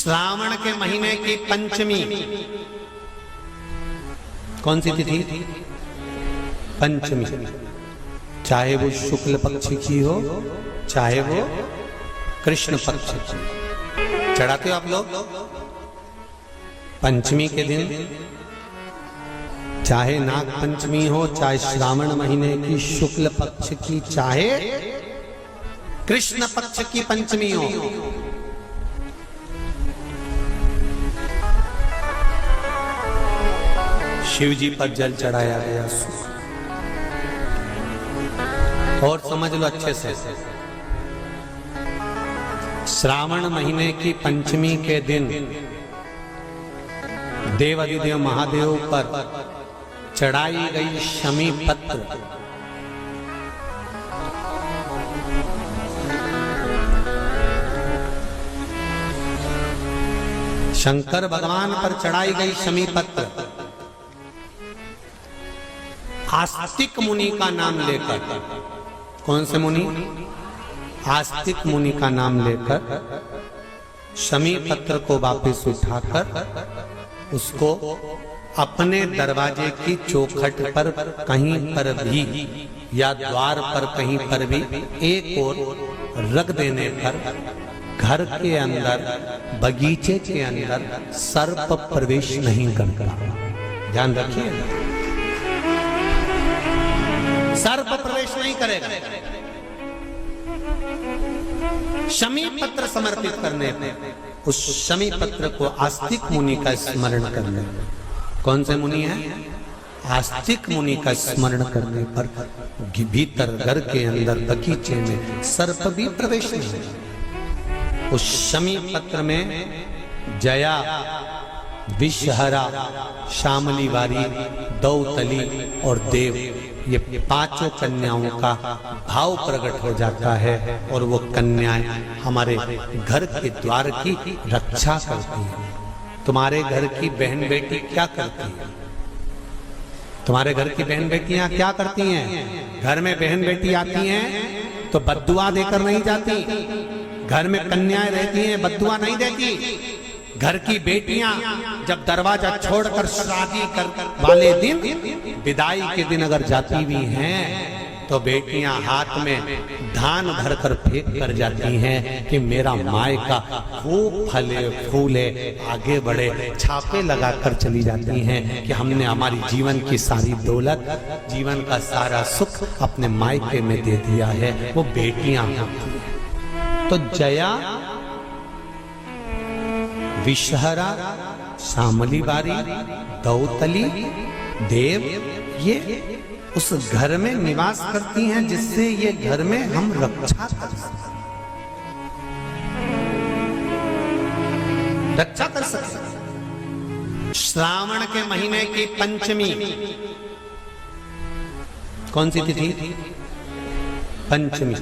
श्रावण के महीने की पंचमी कौन सी तिथि? पंचमी। चाहे वो शुक्ल पक्ष की हो चाहे वो कृष्ण पक्ष की। चढ़ाते हो आप लोग पंचमी के दिन, चाहे नाग पंचमी हो, चाहे श्रावण महीने की शुक्ल पक्ष की, चाहे कृष्ण पक्ष की पंचमी हो, शिव जी पर जल चढ़ाया गया। और समझ लो अच्छे से, श्रावण महीने की पंचमी के दिन देवाधिदेव महादेव पर चढ़ाई गई शमी पत्र शंकर भगवान पर चढ़ाई गई शमी पत्र आस्तिक मुनि का नाम लेकर, कौन से मुनि? आस्तिक मुनि का नाम लेकर शमी पत्र को वापस उठाकर उसको अपने दरवाजे की चौखट पर कहीं पर भी या द्वार पर कहीं पर भी एक ओर रख देने पर घर के अंदर, बगीचे के अंदर सर्प प्रवेश नहीं करता। ध्यान रखिए, सर्प प्रवेश नहीं करेगा। शमी पत्र समर्पित करने पर, उस शमी पत्र को आस्तिक मुनि का स्मरण करने, कौन से मुनि है? आस्तिक मुनि का स्मरण करने पर भीतर घर के अंदर बगीचे में सर्प भी प्रवेश नहीं। उस शमी पत्र में जया, विषहरा, शामली वारी, दौतली और देव, ये पांचों कन्याओं का भाव प्रकट हो जाता है और वो कन्याएं हमारे घर के द्वार की रक्षा करती हैं। तुम्हारे घर की बहन बेटी क्या करती है? तुम्हारे घर की बहन बेटियां क्या करती हैं? घर में बहन बेटी आती हैं तो बद्दुआ देकर नहीं जाती। घर में कन्याएं रहती हैं, बद्दुआ नहीं देती। घर की बेटियां जब दरवाजा छोड़कर शादी कर वाले दिन, विदाई के दिन अगर जाती भी हैं तो बेटियां हाथ में धान भरकर फेंक कर जाती हैं कि मेरा मायका खूब फले फूले आगे बढ़े। छापे लगाकर चली जाती हैं कि हमने हमारी जीवन की सारी दौलत, जीवन का सारा सुख अपने मायके में दे दिया है। वो बेटियां तो जया, विषहरा, शामली बारी, दौतली, देव, ये उस घर में निवास करती हैं जिससे ये घर में हम रक्षा कर सकते, रक्षा कर सकते। श्रावण के महीने की पंचमी कौन सी तिथि? पंचमी।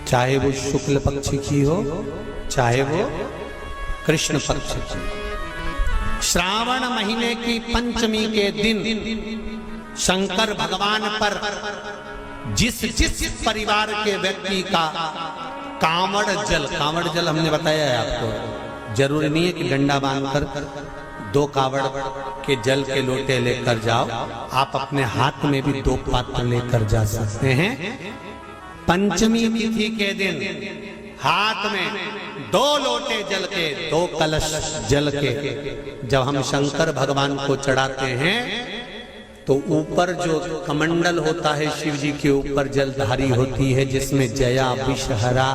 चाहे वो शुक्ल पक्ष की हो चाहे वो कृष्ण पक्ष की। श्रावण महीने की पंचमी के दिन शंकर भगवान पर जिस जिस परिवार के व्यक्ति का कांवड़ जल हमने बताया है आपको, जरूरी नहीं है कि डंडा बांधकर 2 कावड़ के जल के लोटे लेकर जाओ, आप अपने हाथ में भी 2 पात्र लेकर जा सकते हैं। पंचमी तिथि के दिन हाथ में 2 लोटे जल के, 2 कलश जल के जब हम शंकर भगवान को चढ़ाते हैं तो ऊपर जो कमंडल होता है शिव जी के ऊपर जलधारी होती है, जिसमें जया, विषहरा,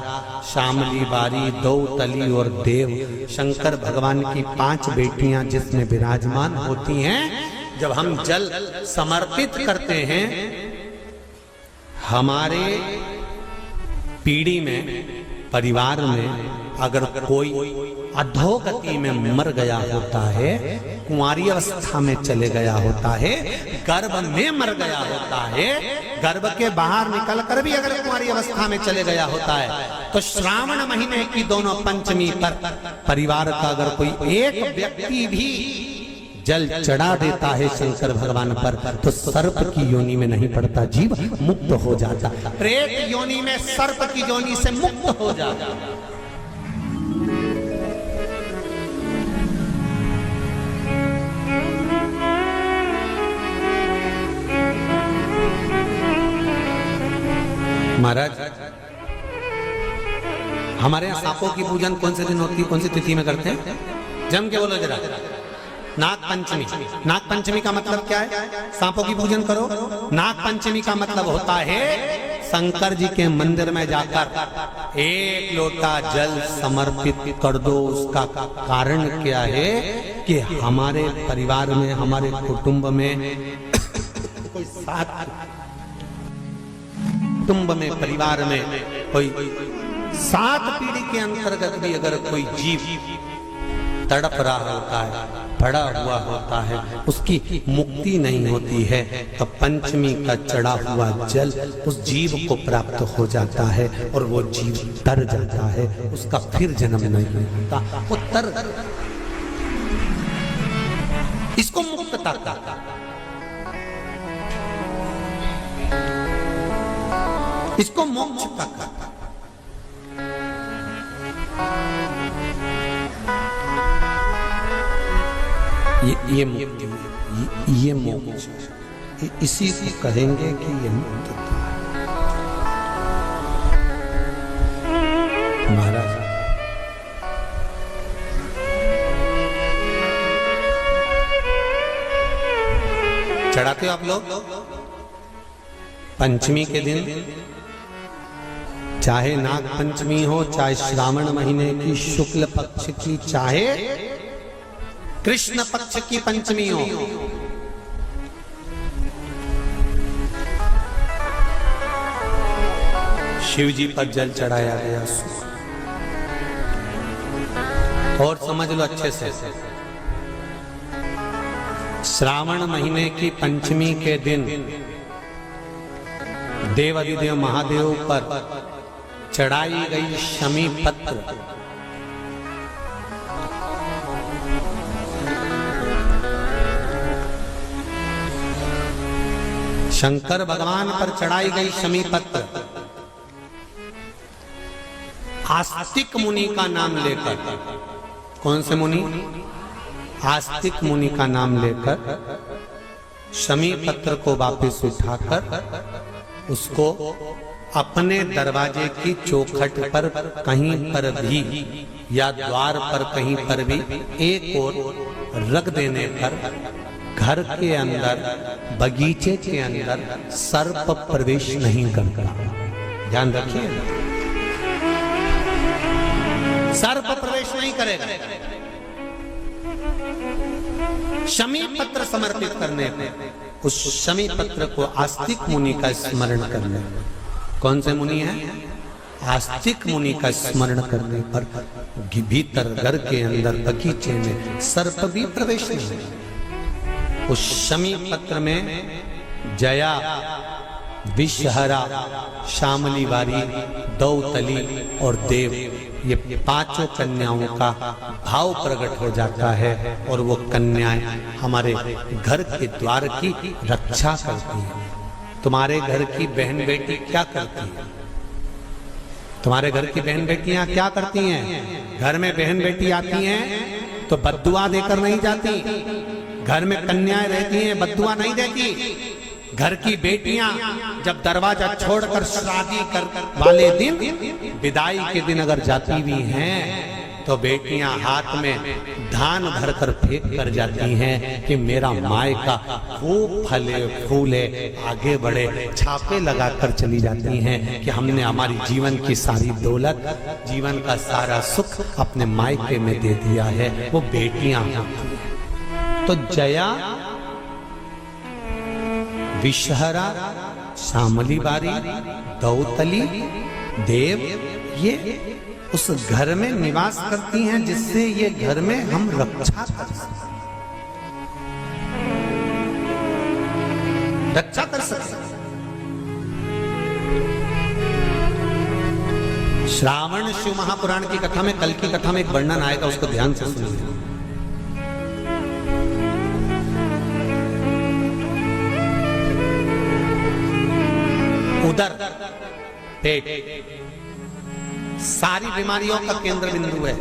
शामली बारी, दौतली और देव, शंकर भगवान की 5 बेटियां जिसमें विराजमान होती हैं। जब हम जल समर्पित करते हैं, हमारे पीढ़ी में, परिवार में अगर कोई अधोगति में मर गया होता है, कुंवारी अवस्था में चले गया होता है, गर्भ में मर गया होता है, गर्भ के बाहर निकलकर भी अगर कुंवारी अवस्था में चले गया होता है, तो श्रावण महीने की दोनों पंचमी पर परिवार का अगर कोई एक व्यक्ति भी जल चढ़ा देता है शंकर भगवान पर, तो सर्प की योनि में नहीं पड़ता, जीव मुक्त हो जाता, प्रेत योनि में सर्प की योनि से मुक्त हो जाता। हमारे यहाँ सांपों की पूजन कौन से दिन होती है, कौन सी तिथि में करते हैं? जम के बोलो जरा। नाग पंचमी। नाग पंचमी का मतलब क्या है? सांपों की पूजन करो। नाग पंचमी का मतलब होता है शंकर जी के मंदिर में जाकर एक लोटा जल समर्पित कर दो। उसका कारण क्या है कि हमारे परिवार में, हमारे कुटुंब में कोई कुटुंब में, परिवार में कोई 7 पीढ़ी के अंतर्गत भी अगर कोई जीव तड़प रहा होता है, पड़ा हुआ होता है, उसकी मुक्ति नहीं होती है, तो पंचमी का चढ़ा हुआ जल उस जीव को प्राप्त हो जाता है और वो जीव तर जाता है, उसका फिर जन्म नहीं होता, वो तर। इसको मुक्तता कहता है, इसको मोक्ष का कहता है। ये मुक्ति, ये मोक्ष, इसी को कहेंगे कि ये मुक्तता है। महाराज चढ़ाते हो आप लोग पंचमी के दिन, चाहे नाग पंचमी हो, चाहे श्रावण महीने की शुक्ल पक्ष की, चाहे कृष्ण पक्ष की पंचमी हो, शिव जी पर जल चढ़ाया गया। और समझ लो अच्छे से, श्रावण महीने की पंचमी के दिन देवाधिदेव महादेव पर चढ़ाई गई शमी पत्र शंकर भगवान पर चढ़ाई गई शमी पत्र आस्तिक मुनि का नाम लेकर, कौन से मुनि? आस्तिक मुनि का नाम लेकर शमी पत्र को वापस उठाकर उसको अपने दरवाजे की चौखट पर कहीं पर भी या द्वार पर कहीं पर भी एक ओर रख देने पर घर के अंदर, बगीचे के अंदर सर्प प्रवेश नहीं करता। ध्यान रखिए, सर्प प्रवेश नहीं करेगा। शमी पत्र समर्पित करने पर, उस शमी पत्र को आस्तिक मुनि का स्मरण करने, कौन से मुनि है? आस्तिक मुनि का स्मरण करने पर भीतर घर के अंदर बगीचे में सर्प भी प्रवेश नहीं। उस शमी पत्र में जया, विषहरा, शामली वारी, दौतली और देव, ये 5 कन्याओं का भाव प्रकट हो जाता है और वो कन्याएं हमारे घर के द्वार की रक्षा करती हैं। तुम्हारे घर की बहन बेटी क्या करती है? तुम्हारे घर की बहन बेटियां क्या करती हैं? घर में बहन बेटी आती हैं तो बद्दुआ देकर नहीं जाती। घर में कन्याएं रहती हैं, बद्दुआ नहीं देती। घर की बेटियां जब दरवाजा छोड़कर शादी कर वाले दिन, विदाई के दिन अगर जाती भी हैं तो बेटियां हाथ में धान भरकर फेंक कर जाती हैं कि मेरा मायका खूब फले फूले, आगे बढ़े। छापे लगाकर चली जाती हैं कि हमने हमारी जीवन की सारी दौलत, जीवन का सारा सुख अपने मायके में दे दिया है। वो बेटियां तो जया, विषहरा, शामली बारी, दौतली, देव, ये उस घर में निवास करती हैं जिससे ये घर में हम रक्षा कर सकें, रक्षा कर सकें। श्रावण शिव महापुराण की कथा में, कल की कथा में एक वर्णन आएगा, उसको ध्यान से सुनिए। उदर, पेट सारी बीमारियों का केंद्र बिंदु है।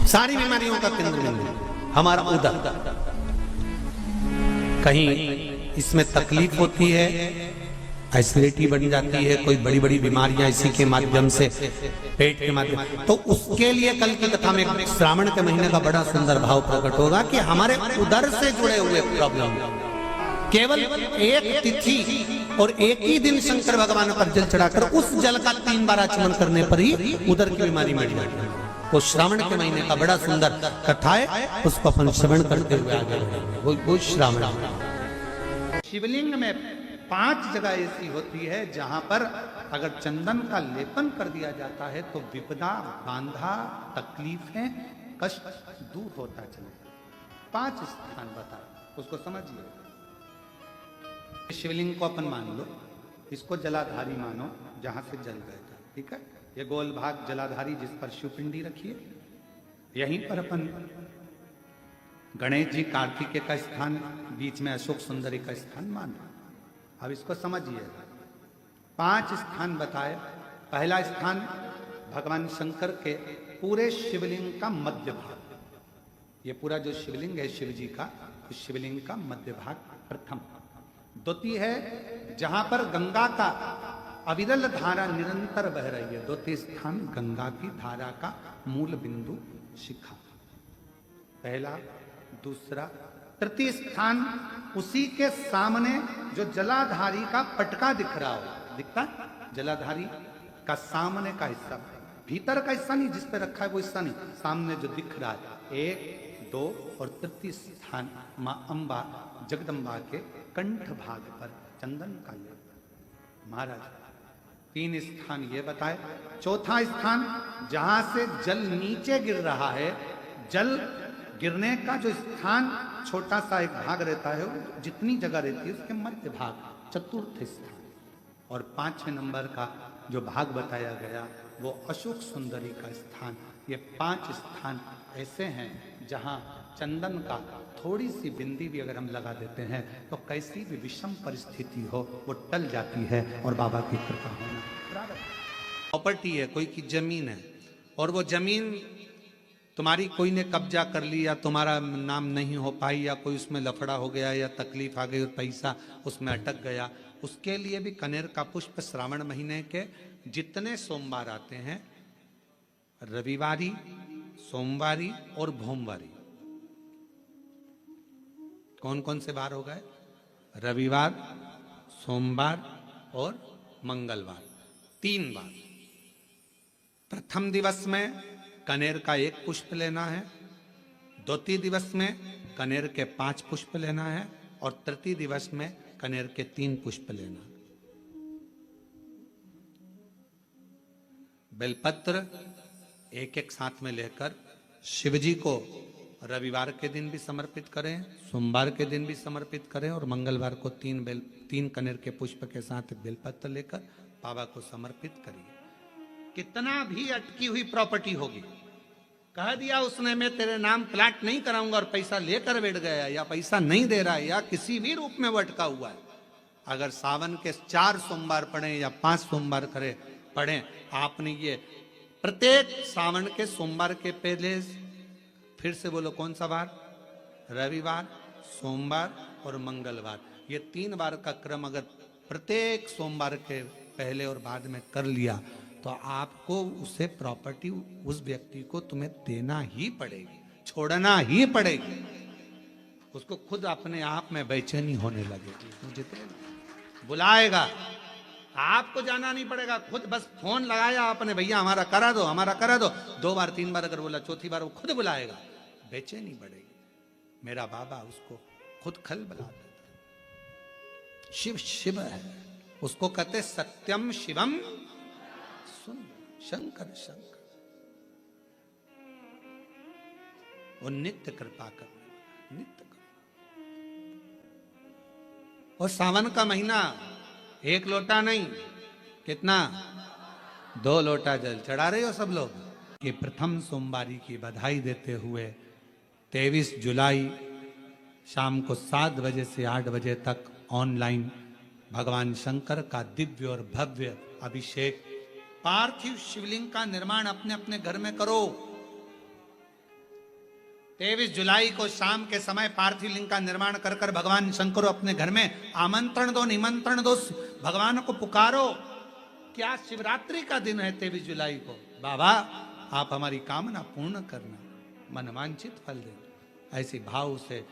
सारी बीमारियों का केंद्र बिंदु हमारा उदर। कहीं इसमें तकलीफ होती है एसिडिटी बन जाती है, कोई बड़ी बड़ी बीमारियां इसी के माध्यम से, पेट के माध्यम, तो उसके लिए कल की कथा में श्रावण के महीने का बड़ा सुंदर भाव प्रकट होगा कि हमारे उदर से जुड़े हुए प्रॉब्लम, केवल एक तिथि और एक ही दिन शंकर भगवान पर जल चढ़ाकर उस जल का 3 बार आचमन करने पर ही उदर की बीमारी मिट जाती है। वो श्रावण के महीने का बड़ा सुंदर कथा है, उसको अपन श्रवण करते हुए आगे बढ़ेंगे। वो श्रावण। शिवलिंग में 5 जगह ऐसी होती है जहां पर अगर चंदन का लेपन कर दिया जाता है तो विपदा, बांधा, तकलीफें, कष्ट दूर होता चलेगा। 5 स्थान बताए, उसको समझिए। शिवलिंग को अपन मान लो, इसको जलाधारी मानो, जहां से जल बहता, ठीक है। ये गोल भाग जलाधारी जिस पर शिवपिंडी रखिए, यहीं पर अपन गणेश जी, कार्तिकेय का स्थान, बीच में अशोक सुंदरी का स्थान मान लो। अब इसको समझिए। 5 स्थान बताए। पहला स्थान भगवान शंकर के पूरे शिवलिंग का मध्य भाग, ये पूरा जो शिवलिंग है शिव जी का, उस शिवलिंग का मध्य भाग प्रथम। द्वितीय है जहां पर गंगा का अविरल धारा निरंतर बह रही है, द्वितीय स्थान गंगा की धारा का मूल बिंदु शिखा, पहला। दूसरा, तृतीय स्थान उसी के सामने जो जलाधारी का पटका दिख रहा हो, दिखता जलाधारी का सामने का हिस्सा, भीतर का हिस्सा नहीं, जिस पे रखा है वो हिस्सा नहीं, सामने जो दिख रहा है। 1, 2 और तृतीय स्थान मां अंबा जगदम्बा के कंठ भाग पर चंदन का लेप। महाराज 3 स्थान ये बताए। चौथा स्थान जहां से जल नीचे गिर रहा है, जल गिरने का जो स्थान छोटा सा एक भाग रहता है, जितनी जगह रहती है उसके मध्य भाग, चतुर्थ स्थान। और 5वें नंबर का जो भाग बताया गया वो अशोक सुंदरी का स्थान। ये 5 स्थान ऐसे हैं जहां चंदन का थोड़ी सी बिंदी भी अगर हम लगा देते हैं तो कैसी भी विषम परिस्थिति हो वो टल जाती है और बाबा की कृपा होना। प्रॉपर्टी है, कोई की जमीन है और वो जमीन तुम्हारी कोई ने कब्जा कर ली या तुम्हारा नाम नहीं हो पाई या कोई उसमें लफड़ा हो गया या तकलीफ आ गई और पैसा उसमें अटक गया, उसके लिए भी कनेर का पुष्प श्रावण महीने के जितने सोमवार आते हैं, रविवारी, सोमवारी और भोमवारी, कौन कौन से बार हो गए? रविवार, सोमवार और मंगलवार, 3 बार। प्रथम दिवस में कनेर का 1 पुष्प लेना है, द्वितीय दिवस में कनेर के 5 पुष्प लेना है और तृतीय दिवस में कनेर के 3 पुष्प लेना। बेलपत्र एक एक साथ में लेकर शिव जी को रविवार के दिन भी समर्पित करें, सोमवार के दिन भी समर्पित करें और मंगलवार को 3 कनेर के पुष्प के साथ बेलपत्र लेकर बाबा को समर्पित करिए। कितना भी अटकी हुई प्रॉपर्टी होगी, कह दिया उसने मैं तेरे नाम प्लाट नहीं कराऊंगा और पैसा लेकर बैठ गया या पैसा नहीं दे रहा है या किसी भी रूप में वो अटका हुआ है, अगर सावन के 4 सोमवार पढ़े या 5 सोमवार पढ़े, आपने ये प्रत्येक सावन के सोमवार के पहले, फिर से बोलो कौन सा बार? रविवार, सोमवार और मंगलवार, ये 3 बार का क्रम अगर प्रत्येक सोमवार के पहले और बाद में कर लिया तो आपको उसे प्रॉपर्टी उस व्यक्ति को तुम्हें देना ही पड़ेगी, छोड़ना ही पड़ेगी। उसको खुद अपने आप में बेचैनी होने लगेगी, मुझे बुलाएगा, आपको जाना नहीं पड़ेगा, खुद बस फोन लगाया आपने, भैया हमारा करा दो, हमारा करा दो, 2 बार 3 बार अगर बोला, चौथी बार वो खुद बुलाएगा, बेचैनी बढ़ेगी। मेरा बाबा उसको खुद खल बुला देता। शिव शिव है, उसको कहते सत्यम शिवम सुन, शंकर शंकर, वो नित्य कृपा करने वाला, नित्य कृपा। और सावन का महीना 1 लोटा नहीं, कितना? 2 लोटा जल चढ़ा रहे हो सब लोग। ये प्रथम सोमवारी की बधाई देते हुए 23 जुलाई शाम को 7 बजे से 8 बजे तक ऑनलाइन भगवान शंकर का दिव्य और भव्य अभिषेक, पार्थिव शिवलिंग का निर्माण अपने अपने घर में करो। 23 जुलाई को शाम के समय पार्थिव लिंग का निर्माण कर कर भगवान शंकर अपने घर में आमंत्रण दो, निमंत्रण दो, भगवान को पुकारो। क्या शिवरात्रि का दिन है 23 जुलाई को? बाबा आप हमारी कामना पूर्ण करना, मनवांछित फल देना। ऐसे भाव से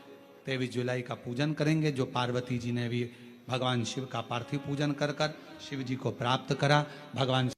23 जुलाई का पूजन करेंगे। जो पार्वती जी ने भी भगवान शिव का पार्थिव पूजन कर कर शिव जी को प्राप्त करा। भगवान